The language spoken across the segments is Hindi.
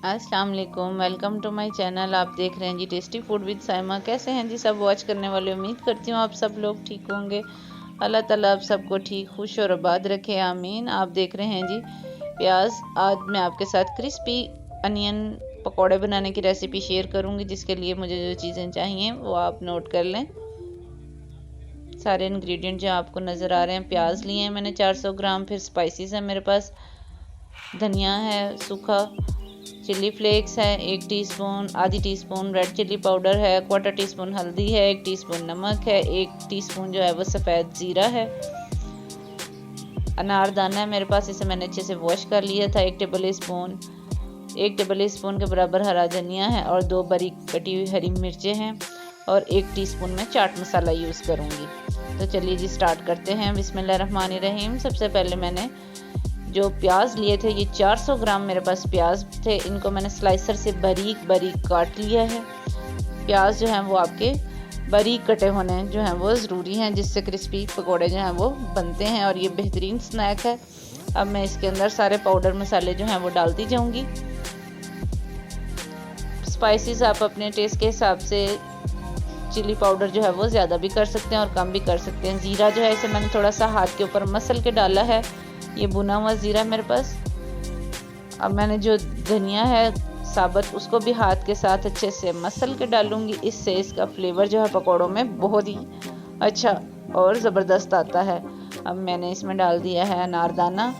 अस्सलाम वालेकुम, वेलकम टू माय चैनल। आप देख रहे हैं जी टेस्टी फूड विद साइमा। कैसे हैं जी सब वॉच करने वाले? उम्मीद करती हूँ आप सब लोग ठीक होंगे। अल्लाह ताला आप सबको ठीक, खुश और आबाद रखे, आमीन। आप देख रहे हैं जी प्याज। आज मैं आपके साथ क्रिस्पी अनियन पकौड़े बनाने की रेसिपी शेयर करूँगी, जिसके लिए मुझे जो चीज़ें चाहिए वो आप नोट कर लें। सारे इंग्रेडिएंट जो आपको नज़र आ रहे हैं। प्याज लिए हैं मैंने 400 ग्राम। फिर स्पाइसेस है मेरे पास, धनिया है सूखा, चिली फ्लेक्स है 1 टीस्पून, आधी टीस्पून रेड चिली पाउडर है, 1/4 टीस्पून हल्दी है, 1 टीस्पून नमक है, 1 टीस्पून जो है वो सफ़ेद ज़ीरा है। अनारदाना है मेरे पास, इसे मैंने अच्छे से वॉश कर लिया था। 1 टेबल स्पून के बराबर हरा धनिया है और 2 बारीक कटी हुई हरी मिर्चें हैं और 1 टीस्पून में चाट मसाला यूज़ करूँगी। तो चलिए जी स्टार्ट करते हैं। बिस्मिल्लाहिर्रहमानिर्रहीम। सबसे पहले मैंने जो प्याज लिए थे, ये 400 ग्राम मेरे पास प्याज थे। इनको मैंने स्लाइसर से बारीक बारीक काट लिया है। प्याज जो हैं वो आपके बारीक कटे होने जो हैं वो ज़रूरी हैं, जिससे क्रिस्पी पकोड़े जो हैं वो बनते हैं और ये बेहतरीन स्नैक है। अब मैं इसके अंदर सारे पाउडर मसाले जो हैं वो डालती जाऊंगी। स्पाइसेस आप अपने टेस्ट के हिसाब से, चिली पाउडर जो है वो ज़्यादा भी कर सकते हैं और कम भी कर सकते हैं। ज़ीरा जो है इसे मैंने थोड़ा सा हाथ के ऊपर मसल के डाला है, ये भुना हुआ ज़ीरा मेरे पास। अब मैंने जो धनिया है साबुत, उसको भी हाथ के साथ अच्छे से मसल के डालूंगी। इससे इसका फ्लेवर जो है पकौड़ों में बहुत ही अच्छा और ज़बरदस्त आता है। अब मैंने इसमें डाल दिया है अनारदाना,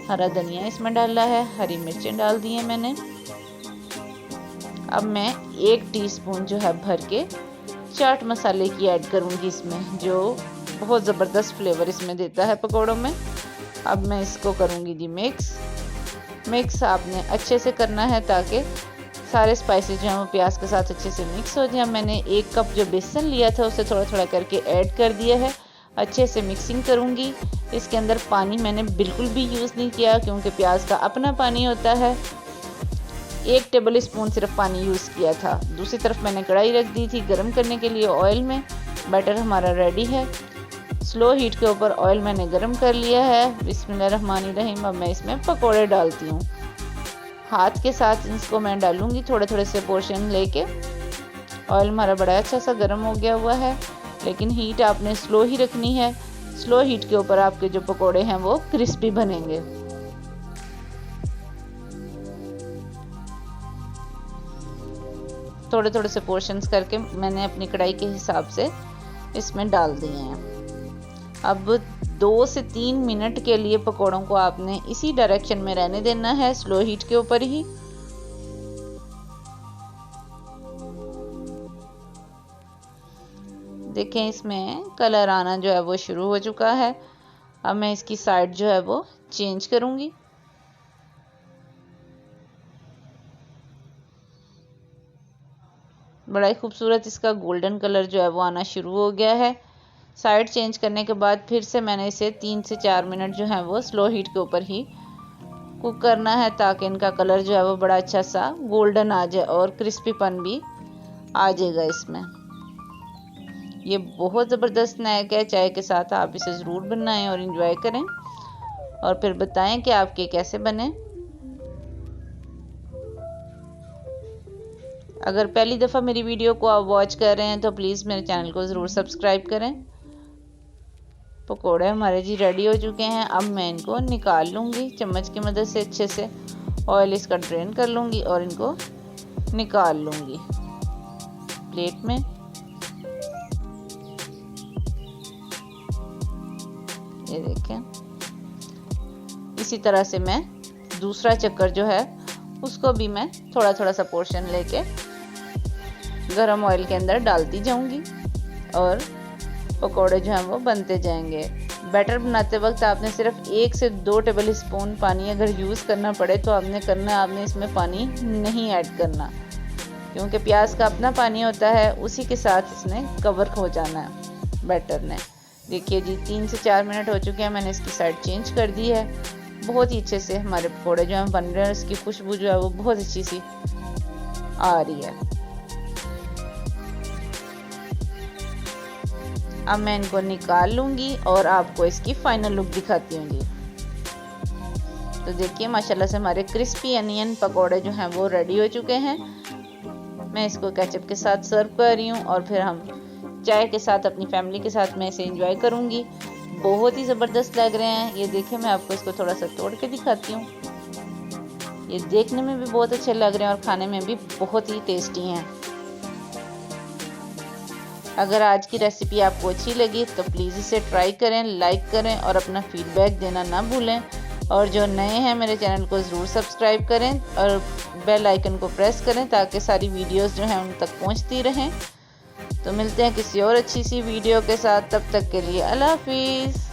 हरा धनिया इसमें डाला है, हरी मिर्चें डाल दी हैं मैंने। अब मैं 1 टीस्पून जो है भर के चाट मसाले की ऐड करूंगी इसमें, जो बहुत ज़बरदस्त फ्लेवर इसमें देता है पकौड़ों में। अब मैं इसको करूंगी जी मिक्स आपने अच्छे से करना है ताकि सारे स्पाइसेस जो हैं वो प्याज के साथ अच्छे से मिक्स हो जाए। मैंने 1 कप जो बेसन लिया था उसे थोड़ा थोड़ा करके ऐड कर दिया है। अच्छे से मिक्सिंग करूंगी। इसके अंदर पानी मैंने बिल्कुल भी यूज़ नहीं किया, क्योंकि प्याज का अपना पानी होता है। 1 टेबल स्पून सिर्फ पानी यूज़ किया था। दूसरी तरफ मैंने कढ़ाई रख दी थी गर्म करने के लिए ऑयल में। बैटर हमारा रेडी है। स्लो हीट के ऊपर ऑयल मैंने गरम कर लिया है। बिस्मिल्लाहिर्रहमानिर्रहीम। अब मैं इसमें पकोड़े डालती हूँ। हाथ के साथ इसको मैं डालूंगी, थोड़े थोड़े से पोर्शन लेके। ऑयल हमारा बड़ा अच्छा सा गर्म हो गया हुआ है, लेकिन हीट आपने स्लो ही रखनी है। स्लो हीट के ऊपर आपके जो पकोड़े हैं वो क्रिस्पी बनेंगे। थोड़े थोड़े से पोर्शंस करके मैंने अपनी कढ़ाई के हिसाब से इसमें डाल दिए हैं। अब 2 से 3 मिनट के लिए पकौड़ों को आपने इसी डायरेक्शन में रहने देना है, स्लो हीट के ऊपर ही। देखें इसमें कलर आना जो है वो शुरू हो चुका है। अब मैं इसकी साइड जो है वो चेंज करूंगी। बड़ा ही खूबसूरत इसका गोल्डन कलर जो है वो आना शुरू हो गया है। साइड चेंज करने के बाद फिर से मैंने इसे 3 से 4 मिनट जो है वो स्लो हीट के ऊपर ही कुक करना है, ताकि इनका कलर जो है वो बड़ा अच्छा सा गोल्डन आ जाए और क्रिस्पीपन भी आ जाएगा इसमें। ये बहुत ज़बरदस्त स्नैक है। चाय के साथ आप इसे ज़रूर बनाएं और इन्जॉय करें, और फिर बताएं कि आपके कैसे बने। अगर पहली दफ़ा मेरी वीडियो को आप वॉच कर रहे हैं तो प्लीज़ मेरे चैनल को ज़रूर सब्सक्राइब करें। पकोड़े हमारे जी रेडी हो चुके हैं। अब मैं इनको निकाल लूँगी चम्मच की मदद से। अच्छे से ऑयल इसका ड्रेन कर लूँगी और इनको निकाल लूँगी प्लेट में। ये देखें, इसी तरह से मैं दूसरा चक्कर जो है उसको भी मैं थोड़ा थोड़ा सा पोर्शन लेके गरम ऑयल के अंदर डालती जाऊंगी और पकोड़े जो हैं वो बनते जाएंगे। बैटर बनाते वक्त आपने सिर्फ 1 से 2 टेबल स्पून पानी अगर यूज़ करना पड़े तो आपने इसमें पानी नहीं ऐड करना, क्योंकि प्याज का अपना पानी होता है, उसी के साथ इसने कवर हो जाना है बैटर ने। देखिए जी 3 से 4 मिनट हो चुके हैं। मैंने इसकी साइड चेंज कर दी है। बहुत ही अच्छे से हमारे पकोड़े जो हैं बन रहे हैं। इसकी खुशबू जो है वो बहुत अच्छी सी आ रही है। अब मैं इनको निकाल लूँगी और आपको इसकी फाइनल लुक दिखाती हूँ जी। तो देखिए माशाल्लाह से हमारे क्रिस्पी अनियन पकोड़े जो हैं वो रेडी हो चुके हैं। मैं इसको केचप के साथ सर्व कर रही हूँ और फिर हम चाय के साथ अपनी फैमिली के साथ मैं इसे एंजॉय करूँगी। बहुत ही ज़बरदस्त लग रहे हैं। ये देखिए मैं आपको इसको थोड़ा सा तोड़ के दिखाती हूँ। ये देखने में भी बहुत अच्छे लग रहे हैं और खाने में भी बहुत ही टेस्टी हैं। अगर आज की रेसिपी आपको अच्छी लगी तो प्लीज़ इसे ट्राई करें, लाइक करें और अपना फीडबैक देना ना भूलें। और जो नए हैं मेरे चैनल को ज़रूर सब्सक्राइब करें और बेल आइकन को प्रेस करें ताकि सारी वीडियोस जो हैं उन तक पहुंचती रहें। तो मिलते हैं किसी और अच्छी सी वीडियो के साथ, तब तक के लिए अल्लाह हाफिज़।